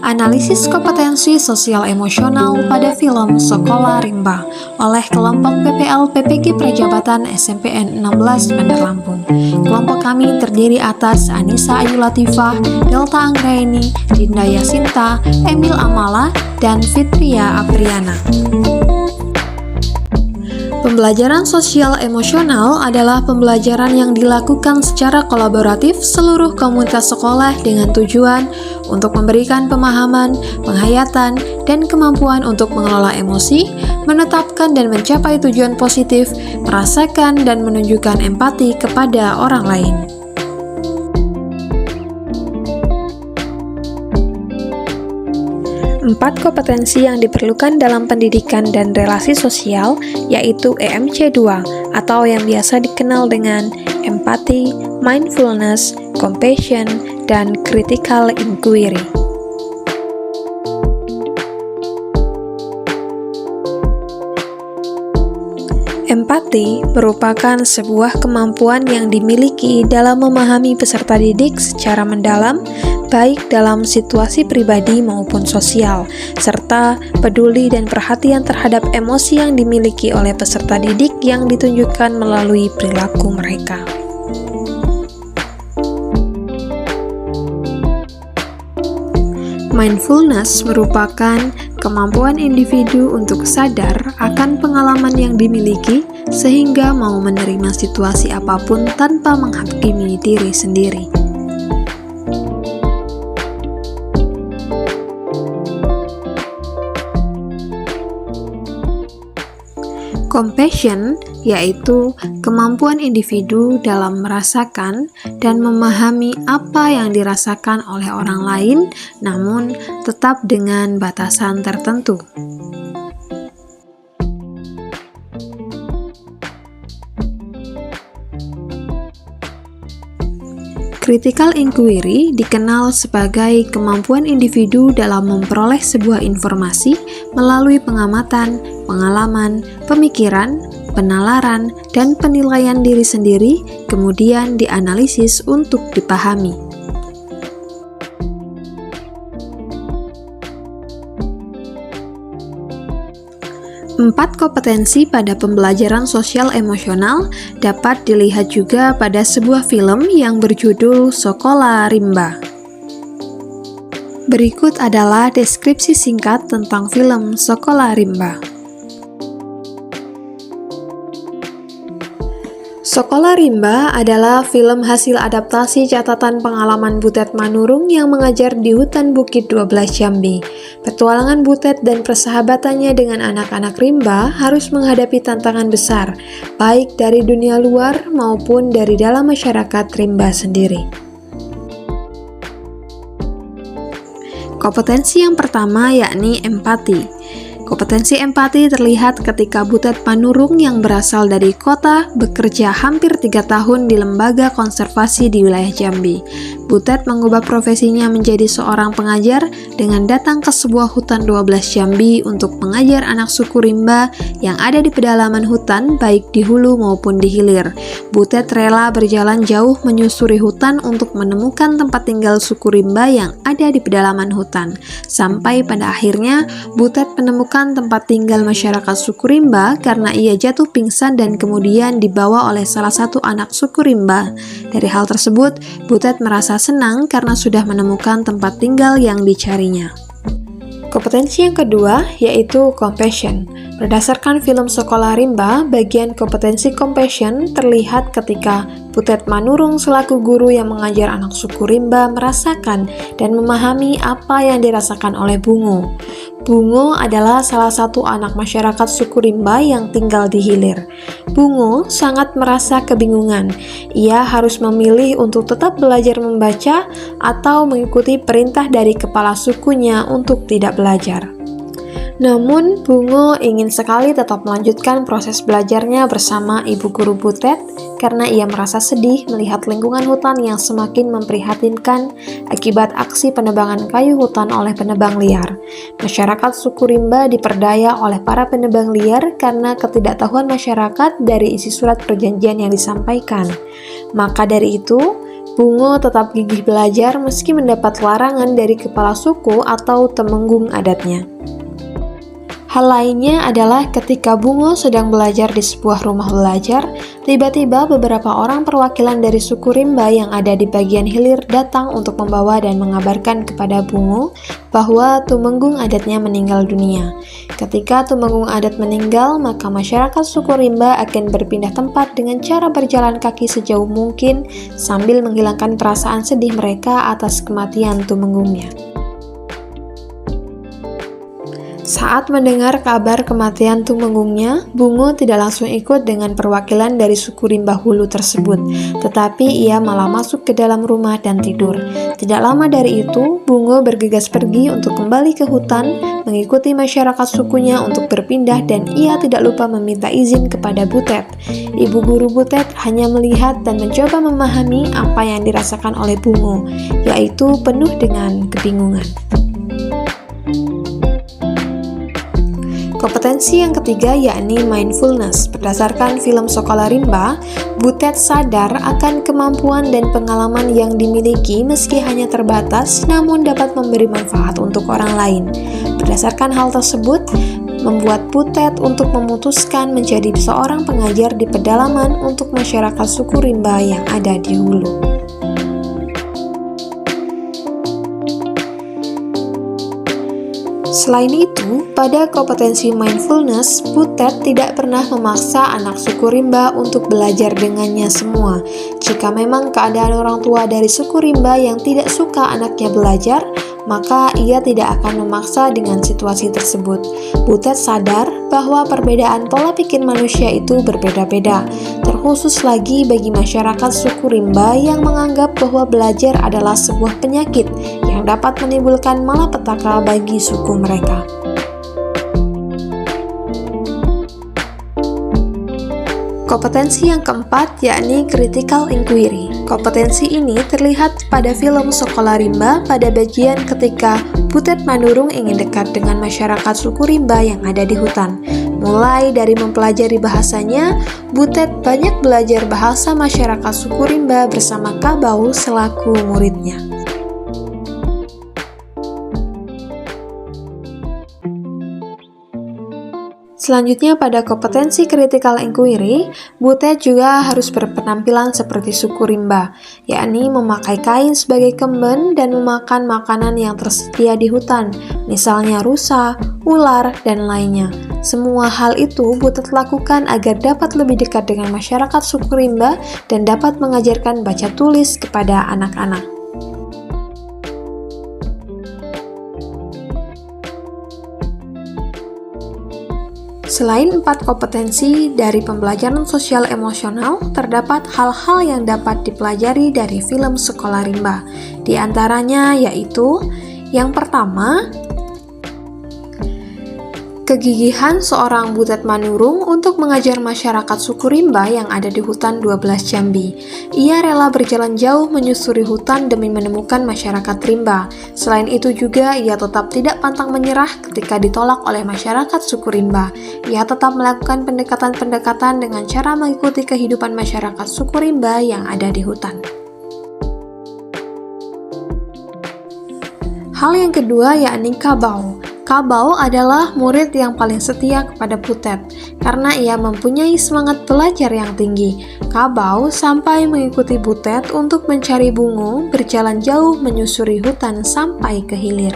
Analisis kompetensi sosial emosional pada film Sekolah Rimba oleh kelompok PPL PPG Prajabatan SMPN 16 Bandar Lampung. Kelompok kami terdiri atas Anissa Ayu Latifah, Delta Anggraini, Dinda Yasinta, Emil Amala, dan Fitria Apriana. Pembelajaran sosial emosional adalah pembelajaran yang dilakukan secara kolaboratif seluruh komunitas sekolah dengan tujuan untuk memberikan pemahaman, penghayatan, dan kemampuan untuk mengelola emosi, menetapkan dan mencapai tujuan positif, merasakan dan menunjukkan empati kepada orang lain. Empat kompetensi yang diperlukan dalam pendidikan dan relasi sosial yaitu EMC2 atau yang biasa dikenal dengan empathy, mindfulness, compassion, dan critical inquiry. Empati merupakan sebuah kemampuan yang dimiliki dalam memahami peserta didik secara mendalam, baik dalam situasi pribadi maupun sosial, serta peduli dan perhatian terhadap emosi yang dimiliki oleh peserta didik yang ditunjukkan melalui perilaku mereka. Mindfulness merupakan kemampuan individu untuk sadar akan pengalaman yang dimiliki sehingga mau menerima situasi apapun tanpa menghakimi diri sendiri. Compassion yaitu kemampuan individu dalam merasakan dan memahami apa yang dirasakan oleh orang lain, namun tetap dengan batasan tertentu. Critical inquiry dikenal sebagai kemampuan individu dalam memperoleh sebuah informasi melalui pengamatan, pengalaman, pemikiran, penalaran, dan penilaian diri sendiri, kemudian dianalisis untuk dipahami. Empat kompetensi pada pembelajaran sosial emosional dapat dilihat juga pada sebuah film yang berjudul Sekolah Rimba. Berikut adalah deskripsi singkat tentang film Sekolah Rimba. Sekolah Rimba adalah film hasil adaptasi catatan pengalaman Butet Manurung yang mengajar di hutan Bukit 12 Jambi. Petualangan Butet dan persahabatannya dengan anak-anak rimba harus menghadapi tantangan besar, baik dari dunia luar maupun dari dalam masyarakat rimba sendiri. Kompetensi yang pertama yakni empati. Kompetensi empati terlihat ketika Butet Manurung yang berasal dari kota bekerja hampir 3 tahun di lembaga konservasi di wilayah Jambi. Butet mengubah profesinya menjadi seorang pengajar dengan datang ke sebuah hutan 12 Jambi untuk mengajar anak suku rimba yang ada di pedalaman hutan baik di hulu maupun di hilir. Butet rela berjalan jauh menyusuri hutan untuk menemukan tempat tinggal suku rimba yang ada di pedalaman hutan. Sampai pada akhirnya Butet menemukan tempat tinggal masyarakat suku rimba karena ia jatuh pingsan dan kemudian dibawa oleh salah satu anak suku rimba. Dari hal tersebut, Butet merasa senang karena sudah menemukan tempat tinggal yang dicarinya. Kompetensi yang kedua yaitu compassion. Berdasarkan film Sekolah Rimba, bagian kompetensi compassion terlihat ketika Butet Manurung selaku guru yang mengajar anak suku rimba merasakan dan memahami apa yang dirasakan oleh Bungo. Bungo adalah salah satu anak masyarakat suku rimba yang tinggal di hilir. Bungo sangat merasa kebingungan. Ia harus memilih untuk tetap belajar membaca atau mengikuti perintah dari kepala sukunya untuk tidak belajar. Namun, Bungo ingin sekali tetap melanjutkan proses belajarnya bersama ibu guru Butet karena ia merasa sedih melihat lingkungan hutan yang semakin memprihatinkan akibat aksi penebangan kayu hutan oleh penebang liar. Masyarakat suku rimba diperdaya oleh para penebang liar karena ketidaktahuan masyarakat dari isi surat perjanjian yang disampaikan. Maka dari itu, Bungo tetap gigih belajar meski mendapat larangan dari kepala suku atau temenggung adatnya. Hal lainnya adalah ketika Bungo sedang belajar di sebuah rumah belajar, tiba-tiba beberapa orang perwakilan dari suku Rimba yang ada di bagian hilir datang untuk membawa dan mengabarkan kepada Bungo bahwa tumenggung adatnya meninggal dunia. Ketika tumenggung adat meninggal, maka masyarakat suku Rimba akan berpindah tempat dengan cara berjalan kaki sejauh mungkin sambil menghilangkan perasaan sedih mereka atas kematian tumenggungnya. Saat mendengar kabar kematian tumenggungnya, Bungo tidak langsung ikut dengan perwakilan dari suku Rimba Hulu tersebut, tetapi ia malah masuk ke dalam rumah dan tidur. Tidak lama dari itu, Bungo bergegas pergi untuk kembali ke hutan, mengikuti masyarakat sukunya untuk berpindah dan ia tidak lupa meminta izin kepada Butet. Ibu guru Butet hanya melihat dan mencoba memahami apa yang dirasakan oleh Bungo, yaitu penuh dengan kebingungan. Kompetensi yang ketiga yakni mindfulness. Berdasarkan film Sekolah Rimba, Butet sadar akan kemampuan dan pengalaman yang dimiliki meski hanya terbatas namun dapat memberi manfaat untuk orang lain. Berdasarkan hal tersebut, membuat Butet untuk memutuskan menjadi seorang pengajar di pedalaman untuk masyarakat suku Rimba yang ada di hulu. Selain itu, pada kompetensi mindfulness, Butet tidak pernah memaksa anak suku Rimba untuk belajar dengannya semua. Jika memang keadaan orang tua dari suku Rimba yang tidak suka anaknya belajar, maka ia tidak akan memaksa dengan situasi tersebut. Butet sadar bahwa perbedaan pola pikir manusia itu berbeda-beda, terkhusus lagi bagi masyarakat suku Rimba yang menganggap bahwa belajar adalah sebuah penyakit yang dapat menimbulkan malapetaka bagi suku mereka. Kompetensi yang keempat yakni critical inquiry. Kompetensi ini terlihat pada film Sekolah Rimba pada bagian ketika Butet Manurung ingin dekat dengan masyarakat suku Rimba yang ada di hutan. Mulai dari mempelajari bahasanya, Butet banyak belajar bahasa masyarakat suku Rimba bersama Kabau selaku muridnya. Selanjutnya pada kompetensi critical inquiry, Butet juga harus berpenampilan seperti suku Rimba, yakni memakai kain sebagai kemben dan memakan makanan yang tersedia di hutan, misalnya rusa, ular, dan lainnya. Semua hal itu Butet lakukan agar dapat lebih dekat dengan masyarakat suku Rimba dan dapat mengajarkan baca tulis kepada anak-anak. Selain 4 kompetensi dari pembelajaran sosial emosional, terdapat hal-hal yang dapat dipelajari dari film Sekolah Rimba. Di antaranya yaitu, yang pertama, kegigihan seorang Butet Manurung untuk mengajar masyarakat suku Rimba yang ada di hutan 12 Jambi. Ia rela berjalan jauh menyusuri hutan demi menemukan masyarakat Rimba. Selain itu juga, ia tetap tidak pantang menyerah ketika ditolak oleh masyarakat suku Rimba. Ia tetap melakukan pendekatan-pendekatan dengan cara mengikuti kehidupan masyarakat suku Rimba yang ada di hutan. Hal yang kedua yakni Kabau. Kabau adalah murid yang paling setia kepada Butet karena ia mempunyai semangat belajar yang tinggi. Kabau sampai mengikuti Butet untuk mencari Bungo, berjalan jauh menyusuri hutan sampai ke hilir.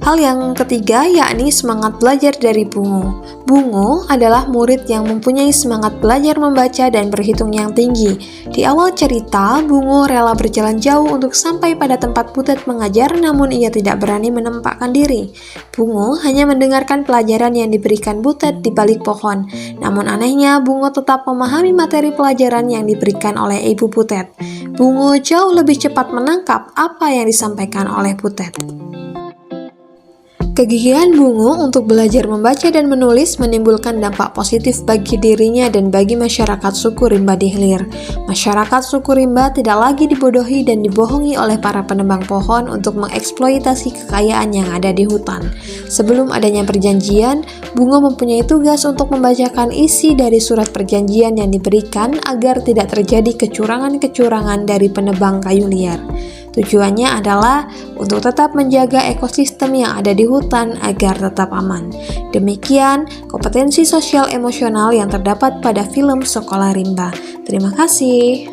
Hal yang ketiga yakni semangat belajar dari Bungo. Bungo adalah murid yang mempunyai semangat belajar membaca dan berhitung yang tinggi. Di awal cerita, Bungo rela berjalan jauh untuk sampai pada tempat Butet mengajar, namun ia tidak berani menempatkan diri. Bungo hanya mendengarkan pelajaran yang diberikan Butet di balik pohon. Namun anehnya, Bungo tetap memahami materi pelajaran yang diberikan oleh ibu Butet. Bungo jauh lebih cepat menangkap apa yang disampaikan oleh Butet. Kegigihan Bungo untuk belajar membaca dan menulis menimbulkan dampak positif bagi dirinya dan bagi masyarakat suku Rimba di Hilir. Masyarakat suku Rimba tidak lagi dibodohi dan dibohongi oleh para penebang pohon untuk mengeksploitasi kekayaan yang ada di hutan. Sebelum adanya perjanjian, Bungo mempunyai tugas untuk membacakan isi dari surat perjanjian yang diberikan agar tidak terjadi kecurangan-kecurangan dari penebang kayu liar. Tujuannya adalah untuk tetap menjaga ekosistem yang ada di hutan agar tetap aman. Demikian kompetensi sosial emosional yang terdapat pada film Sekolah Rimba. Terima kasih.